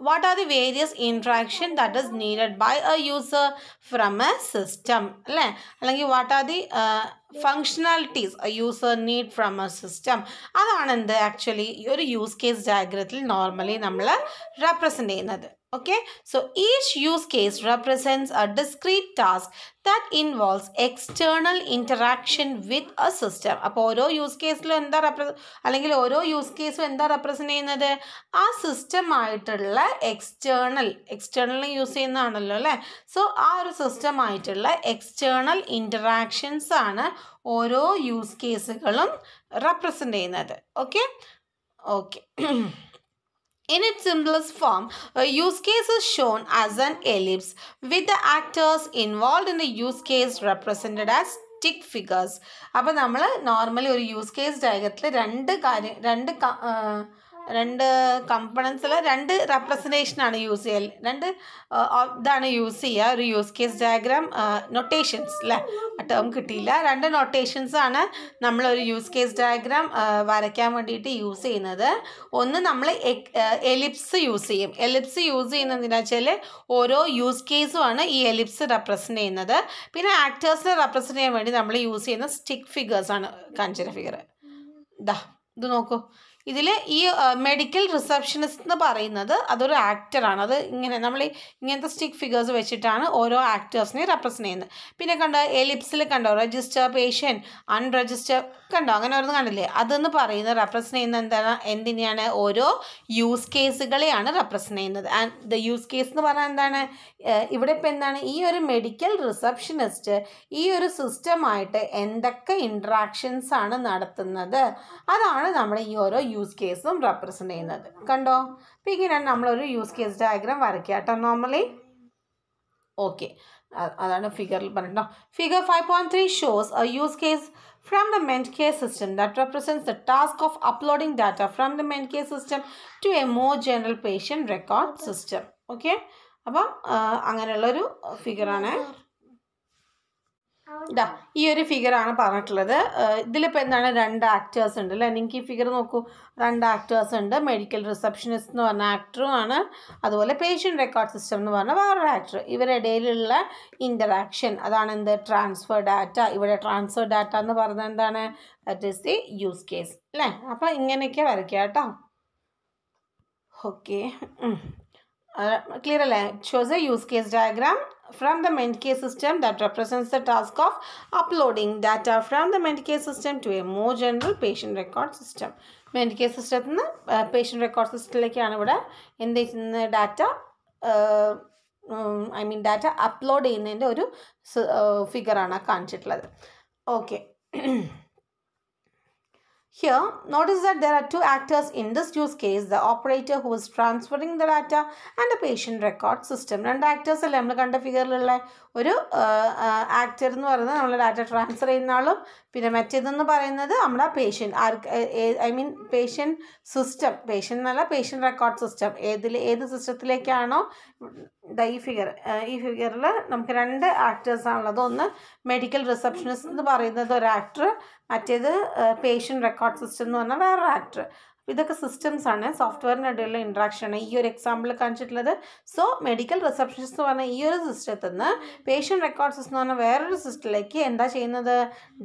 what are the various interaction that is needed by a user from a system അല്ലേ, അല്ലെങ്കിൽ what are the functionalities a user need from a system. അതാണ് എന്ത് ആക്ച്വലി ഒരു യൂസ് കേസ് ഡയഗ്രത്തിൽ നോർമലി നമ്മൾ റെപ്രസെൻ്റ് ചെയ്യുന്നത്. Okay, so each use case represents a discrete task that involves external interaction with a system. അപ്പോൾ ഓരോ യൂസ് കേസിലും അല്ലെങ്കിൽ ഓരോ യൂസ് കേസും എന്താ റെപ്രസെൻ്റ് ചെയ്യുന്നത്, ആ സിസ്റ്റമായിട്ടുള്ള എക്സ്റ്റേണൽ യൂസ് ചെയ്യുന്നതാണല്ലോ അല്ലേ. സോ ആ ഒരു സിസ്റ്റമായിട്ടുള്ള എക്സ്റ്റേണൽ ഇൻറ്ററാക്ഷൻസ് ആണ് ഓരോ യൂസ് കേസുകളും റെപ്രസെൻ്റ് ചെയ്യുന്നത്. Okay. In its simplest form, a use case is shown as an ellipse with the actors involved in the use case represented as stick figures. അപ്പോൾ നമ്മൾ നോർമലി ഒരു യൂസ് കേസ് ഡയഗ്രത്തിൽ രണ്ട് രണ്ട് കമ്പണൻസിൽ രണ്ട് റെപ്രസെൻറ്റേഷനാണ് യൂസ് ചെയ്യുക, രണ്ട് ഇതാണ് യൂസ് ചെയ്യുക. ഒരു യൂസ് കേസ് ഡയഗ്രാം നൊട്ടേഷൻസ് അല്ലേ, ആ ടേം കിട്ടിയില്ല. രണ്ട് നൊട്ടേഷൻസാണ് നമ്മളൊരു യൂസ് കേസ് ഡയഗ്രാം വരയ്ക്കാൻ വേണ്ടിയിട്ട് യൂസ് ചെയ്യുന്നത്. ഒന്ന് നമ്മൾ എലിപ്സ് യൂസ് ചെയ്യും. എലിപ്സ് യൂസ് ചെയ്യുന്നതെന്ന് വെച്ചാൽ ഓരോ യൂസ് കേസുമാണ് ഈ എലിപ്സ് റെപ്രസെൻ്റ് ചെയ്യുന്നത്. പിന്നെ ആക്ടേഴ്സിനെ റെപ്രസെൻ്റ് ചെയ്യാൻ വേണ്ടി നമ്മൾ യൂസ് ചെയ്യുന്ന സ്റ്റിക്ക് ഫിഗേഴ്സാണ്. കാണിച്ച ഫിഗർ ഇത് നോക്കൂ. ഇതിൽ ഈ മെഡിക്കൽ റിസപ്ഷനിസ്റ്റ് എന്ന് പറയുന്നത് അതൊരു ആക്ടറാണ്. അത് ഇങ്ങനെ നമ്മൾ ഇങ്ങനത്തെ സ്റ്റിക്ക് ഫിഗേഴ്സ് വെച്ചിട്ടാണ് ഓരോ ആക്ടേഴ്സിനെ റെപ്രസെൻ്റ് ചെയ്യുന്നത്. പിന്നെ കണ്ടോ എലിപ്സിൽ കണ്ടോ രജിസ്റ്റർ പേഷ്യൻറ്റ്, അൺരജിസ്റ്റർ കണ്ടോ, അങ്ങനെ ഓരോന്ന് കണ്ടില്ലേ. അതെന്ന് പറയുന്നത് റെപ്രസെൻ്റ് ചെയ്യുന്നത് എന്തിനെയാണ്? ഓരോ യൂസ് കേസുകളെയാണ് റെപ്രസെൻ്റ് ചെയ്യുന്നത്. ആൻഡ് ദ യൂസ് കേസ് എന്ന് പറഞ്ഞാൽ എന്താണ്? ഇവിടെ ഇപ്പോൾ എന്താണ്, ഈ ഒരു മെഡിക്കൽ റിസപ്ഷനിസ്റ്റ് ഈ ഒരു സിസ്റ്റമായിട്ട് എന്തൊക്കെ ഇൻട്രാക്ഷൻസ് ആണ് നടത്തുന്നത്, അതാണ് നമ്മൾ ഈ ഓരോ യൂസ് കേസും റെപ്രസെൻ്റ് ചെയ്യുന്നത്. കണ്ടോ? അപ്പോൾ ഇങ്ങനെയാണ് നമ്മളൊരു യൂസ് കേസ് ഡയഗ്രാം വരയ്ക്കുക കേട്ടോ നോർമലി. ഓക്കെ, അതാണ് ഫിഗറിൽ പറഞ്ഞിട്ടോ. Figure 5.3 shows a use case from the Medcare system that represents the task of uploading data from the Medcare system to a more general patient record system. Okay, അപ്പം അങ്ങനെയുള്ളൊരു ഫിഗറാണ്. ഈ ഒരു ഫിഗറാണ് പറഞ്ഞിട്ടുള്ളത്. ഇതിലിപ്പോൾ എന്താണ്, രണ്ട് ആക്ടേഴ്സ് ഉണ്ട് അല്ലേ. നിങ്ങൾക്ക് ഈ ഫിഗർ നോക്കൂ, രണ്ട് ആക്ടേഴ്സ് ഉണ്ട്. മെഡിക്കൽ റിസപ്ഷനിസ്റ്റ് എന്ന് പറഞ്ഞ ആക്ടറും ആണ്, അതുപോലെ പേഷ്യൻ്റ് റെക്കോർഡ് സിസ്റ്റം എന്ന് പറഞ്ഞ വേറൊരു ആക്ടർ. ഇവരിടയിലുള്ള ഇൻ്ററാക്ഷൻ അതാണ് എന്ത്, ട്രാൻസ്ഫർ ഡാറ്റ. ഇവിടെ ട്രാൻസ്ഫർ ഡാറ്റ എന്ന് പറഞ്ഞത് എന്താണ്, that is the use case അല്ലേ. അപ്പോൾ ഇങ്ങനെയൊക്കെ വരയ്ക്കുക കേട്ടോ. ഓക്കെ, ക്ലിയർ അല്ലേ? It shows a use case diagram from the Medcare system that represents the task of uploading data from the Medcare system to a more general patient record system. Medcare system നിന്ന് patient record systemത്തിലേക്കാണ് ഇവിടെ എന്ത് ചെയ്യുന്ന ഡാറ്റ, ഡാറ്റ അപ്ലോഡ് ചെയ്യുന്നതിൻ്റെ ഒരു ഫിഗറാണ് കാണിച്ചിട്ടുള്ളത്. Okay, here, notice that there are two actors in this use case, the operator who is transferring the data and the patient record system. രണ്ട് ആക്ടേഴ്സ് അല്ലേ നമ്മൾ കണ്ട ഫിഗറിലുള്ള. ഒരു ആക്ടർ എന്ന് പറയുന്നത് നമ്മൾ ഡാറ്റ ട്രാൻസ്ഫർ ചെയ്യുന്ന ആളും, പിന്നെ മറ്റേതെന്ന് പറയുന്നത് നമ്മുടെ പേഷ്യൻറ്റ്, പേഷ്യൻറ്റ് സിസ്റ്റം, പേഷ്യൻ്റ് എന്നല്ല പേഷ്യൻ്റ് റെക്കോർഡ് സിസ്റ്റം. ഏത് സിസ്റ്റത്തിലേക്കാണോ ഈ ഫിഗറിൽ നമുക്ക് രണ്ട് ആക്ടേഴ്സാണുള്ളത്. ഒന്ന് മെഡിക്കൽ റിസപ്ഷനിസ്റ്റ് എന്ന് പറയുന്നത് ഒരു ആക്ടർ, മറ്റേത് പേഷ്യൻ്റ് റെക്കോർഡ് സിസ്റ്റം എന്ന് പറഞ്ഞാൽ വേറൊരു ആക്ടർ. ഇതൊക്കെ സിസ്റ്റംസ് ആണ്, സോഫ്റ്റ്വെയറിനിടയിലുള്ള ഇൻട്രാക്ഷനാണ് ഈ ഒരു എക്സാമ്പിൾ കാണിച്ചിട്ടുള്ളത്. സോ മെഡിക്കൽ റിസപ്ഷനിസ്റ്റ് എന്ന് പറഞ്ഞാൽ ഈ ഒരു സിസ്റ്റത്തിൽ നിന്ന് പേഷ്യൻ്റ് റെക്കോർഡ് സിസ്റ്റം എന്ന് പറഞ്ഞാൽ വേറൊരു സിസ്റ്റത്തിലേക്ക് എന്താ ചെയ്യുന്നത്,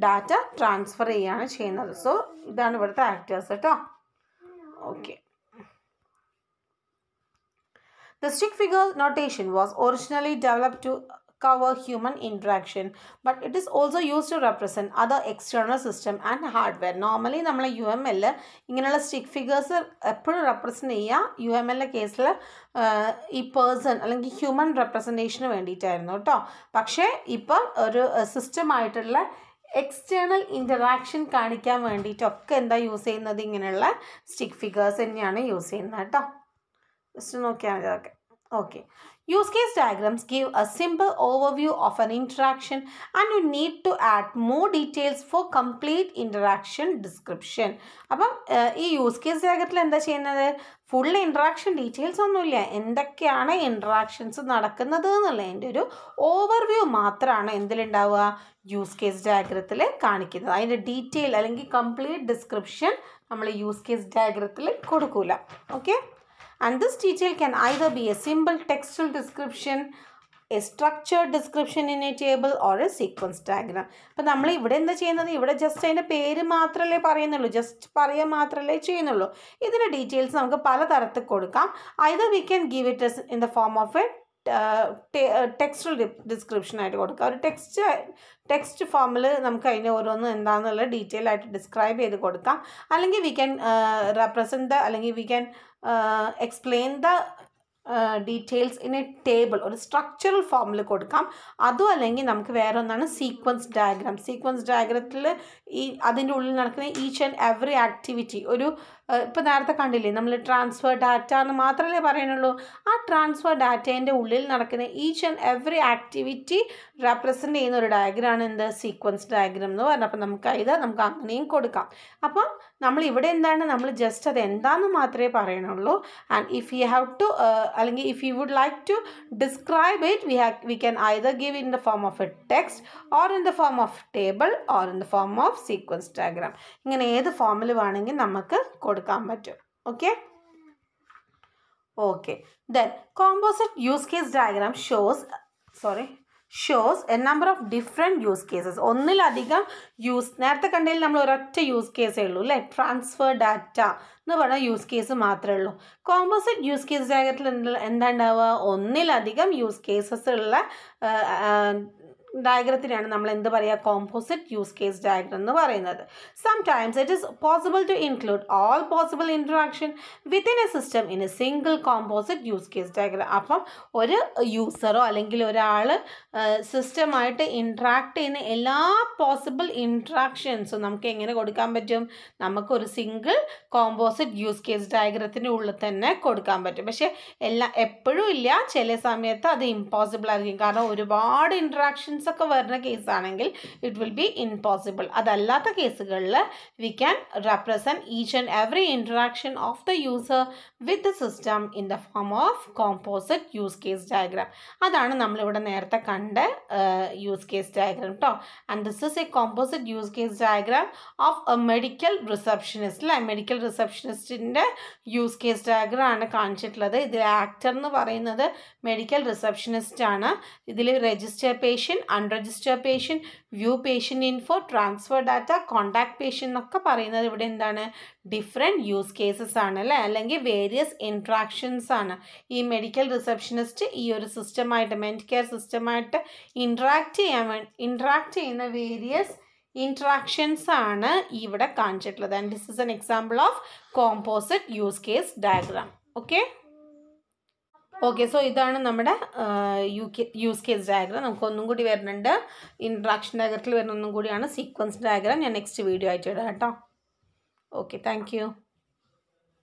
ഡാറ്റ ട്രാൻസ്ഫർ ചെയ്യുകയാണ് ചെയ്യുന്നത്. സോ ഇതാണ് ഇവിടുത്തെ ആക്ടേഴ്സ് കേട്ടോ. Okay, the stick figure notation was originally developed to cover human interaction, but it is also used to represent other external system and hardware. Normally നമ്മൾ UML ഇങ്ങനെയുള്ള സ്റ്റിക്ക് ഫിഗേഴ്സ് എപ്പോഴും റെപ്രസെൻ്റ് ചെയ്യുക UML കേസിൽ ഈ പേഴ്സൺ അല്ലെങ്കിൽ ഹ്യൂമൻ റെപ്രസെൻറ്റേഷന് വേണ്ടിയിട്ടായിരുന്നു കേട്ടോ. പക്ഷേ ഇപ്പം ഒരു സിസ്റ്റമായിട്ടുള്ള എക്സ്റ്റേണൽ ഇൻ്ററാക്ഷൻ കാണിക്കാൻ വേണ്ടിയിട്ടൊക്കെ എന്താ യൂസ് ചെയ്യുന്നത്, ഇങ്ങനെയുള്ള സ്റ്റിക്ക് ഫിഗേഴ്സ് തന്നെയാണ് യൂസ് ചെയ്യുന്നത് കേട്ടോ. ജസ്റ്റ് നോക്കിയാൽ മതി അതൊക്കെ. Okay, use case diagrams give a simple overview of an interaction and you need to add more details for complete interaction description. അപ്പം ഈ യൂസ് കേസ് ഡയഗ്രത്തിൽ എന്താ ചെയ്യുന്നത്, ഫുൾ ഇൻട്രാക്ഷൻ ഡീറ്റെയിൽസ് ഒന്നുമില്ല, എന്തൊക്കെയാണ് ഇൻട്രാക്ഷൻസ് നടക്കുന്നത് എന്നുള്ളതിൻ്റെ ഒരു ഓവർവ്യൂ മാത്രമാണ് എന്തിലുണ്ടാവുക, യൂസ് കേസ് ഡയഗ്രത്തിൽ കാണിക്കുന്നത്. അതിൻ്റെ ഡീറ്റെയിൽ അല്ലെങ്കിൽ കംപ്ലീറ്റ് ഡിസ്ക്രിപ്ഷൻ നമ്മൾ യൂസ് കേസ് ഡയഗ്രത്തിൽ കൊടുക്കൂല. Okay, and this detail can either be a simple textual description, a structured description in a table or a sequence diagram. അപ്പോൾ നമ്മൾ ഇവിടെ എന്താ ചെയ്യുന്നത്, ഇവിടെ ജസ്റ്റ് അതിൻ്റെ പേര് മാത്രമല്ലേ പറയുന്നുള്ളൂ, ജസ്റ്റ് പറയുക മാത്രമല്ലേ ചെയ്യുന്നുള്ളൂ. ഇതിൻ്റെ ഡീറ്റെയിൽസ് നമുക്ക് പല തരത്തിൽ കൊടുക്കാം. either we can give it as in the form of a textual description ആയിട്ട് കൊടുക്കുക. ഒരു ടെക്സ്റ്റ് ഫോമിൽ നമുക്ക് അതിൻ്റെ ഓരോന്നും എന്താണെന്നുള്ള ഡീറ്റെയിൽ ആയിട്ട് ഡിസ്ക്രൈബ് ചെയ്ത് കൊടുക്കാം. അല്ലെങ്കിൽ വി ക്യാൻ റെപ്രസെൻറ്റ് ദ അല്ലെങ്കിൽ we can explain the details in A table, ഒരു സ്ട്രക്ചറൽ ഫോമിൽ കൊടുക്കാം. അതും അല്ലെങ്കിൽ നമുക്ക് വേറെ ഒന്നാണ് സീക്വൻസ് ഡയഗ്രാം. സീക്വൻസ് ഡയഗ്രത്തിൽ അതിൻ്റെ ഉള്ളിൽ നടക്കുന്ന ഈച്ച് ആൻഡ് എവറി ആക്ടിവിറ്റി ഒരു ഇപ്പോൾ നേരത്തെ കണ്ടില്ലേ നമ്മൾ ട്രാൻസ്ഫർ ഡാറ്റ എന്ന് മാത്രമല്ലേ പറയുന്നുള്ളൂ. ആ ട്രാൻസ്ഫർ ഡാറ്റേൻ്റെ ഉള്ളിൽ നടക്കുന്ന each and every activity represent ചെയ്യുന്ന ഒരു ഡയഗ്രാമാണ് എന്ത് സീക്വൻസ് ഡയഗ്രാം എന്ന് പറഞ്ഞാൽ. അപ്പോൾ നമുക്ക് അങ്ങനെയും കൊടുക്കാം. അപ്പം നമ്മൾ ഇവിടെ എന്താണ് നമ്മൾ ജസ്റ്റ് അത് എന്താണെന്ന് മാത്രമേ പറയണുള്ളൂ. And if you have to അല്ലെങ്കിൽ if you would like to describe it we can either give in the form of a text or in the form of table or in the form of sequence diagram. ഇങ്ങനെ ഏത് ഫോമിൽ വേണമെങ്കിൽ നമുക്ക് കൊടുക്കാൻ പറ്റും. Okay then composite use case diagram shows a number of different use cases. ഒന്നിലധികം നേരത്തെ കണ്ടതിൽ നമ്മൾ ഒരൊറ്റ യൂസ് കേസേ ഉള്ളൂ അല്ലേ, ട്രാൻസ്ഫർ ഡാറ്റ എന്ന് പറഞ്ഞ യൂസ് കേസ് മാത്രമേ ഉള്ളൂ. കോമ്പോസിറ്റ് യൂസ് കേസ് ഡയഗ്രത്തിൽ എന്താ ഉണ്ടാവുക, ഒന്നിലധികം യൂസ് കേസസ് ഉള്ള ഡയഗ്രത്തിനാണ് നമ്മൾ എന്ത് പറയുക കോമ്പോസിറ്റ് യൂസ് കേസ് ഡയഗ്രം എന്ന് പറയുന്നത്. Sometimes it is possible to include all possible interaction within a system in a single composite use case diagram. അപ്പം ഒരു യൂസറോ അല്ലെങ്കിൽ ഒരാൾ സിസ്റ്റമായിട്ട് ഇൻട്രാക്ട് ചെയ്യുന്ന എല്ലാ പോസിബിൾ ഇൻട്രാക്ഷൻസും നമുക്ക് എങ്ങനെ കൊടുക്കാൻ പറ്റും, നമുക്കൊരു സിംഗിൾ കോമ്പോസിറ്റ് യൂസ് കേസ് ഡയഗ്രത്തിൻ്റെ ഉള്ളിൽ തന്നെ കൊടുക്കാൻ പറ്റും. പക്ഷേ എപ്പോഴും ഇല്ല, ചില സമയത്ത് അത് ഇമ്പോസിബിൾ ആയിരിക്കും. കാരണം ഒരുപാട് ഇൻട്രാക്ഷൻസ് ഒക്കെ വരുന്ന കേസാണെങ്കിൽ ഇറ്റ് വിൽ ബി ഇംപോസിബിൾ. അതല്ലാത്ത കേസുകളിൽ we can represent each and every interaction of the user with the system in the form of composite use case diagram. അതാണ് നമ്മളിവിടെ നേരത്തെ കണ്ട യൂസ് കേസ് ഡയഗ്രാം കേട്ടോ. And this is A composite use case diagram of A medical receptionist അല്ലേ. മെഡിക്കൽ റിസപ്ഷനിസ്റ്റിൻ്റെ യൂസ് കേസ് ഡയഗ്രാം ആണ് കാണിച്ചിട്ടുള്ളത്. ഇതിൽ ആക്ടർ എന്ന് പറയുന്നത് മെഡിക്കൽ റിസപ്ഷനിസ്റ്റ് ആണ്. ഇതിൽ register patient, unregistered patient, view patient info, transfer data, contact patient എന്നൊക്കെ പറയുന്നത് ഇവിടെ എന്താണ് ഡിഫറെൻറ്റ് യൂസ് കേസസ് ആണ് അല്ലേ, അല്ലെങ്കിൽ വേരിയസ് ഇൻട്രാക്ഷൻസ് ആണ്. ഈ മെഡിക്കൽ റിസപ്ഷനിസ്റ്റ് ഈ ഒരു സിസ്റ്റമായിട്ട് മെൻറ്റ് കെയർ സിസ്റ്റമായിട്ട് ഇൻട്രാക്ട് ചെയ്യുന്ന വേരിയസ് ഇൻട്രാക്ഷൻസ് ആണ് ഇവിടെ കാണിച്ചിട്ടുള്ളത്. And this is an example of composite use case diagram. Okay so ഇതാണ് നമ്മുടെ യൂസ് കേസ് ഡയഗ്രാം. നമുക്കൊന്നും കൂടി വരുന്നുണ്ട്, ഇൻട്രാക്ഷൻ ഡയഗ്രത്തിൽ വരുന്ന ഒന്നും കൂടിയാണ് സീക്വൻസ് ഡയഗ്രാം. ഞാൻ നെക്സ്റ്റ് വീഡിയോ ആയിട്ട് ഇടാം കേട്ടോ. Okay, thank you.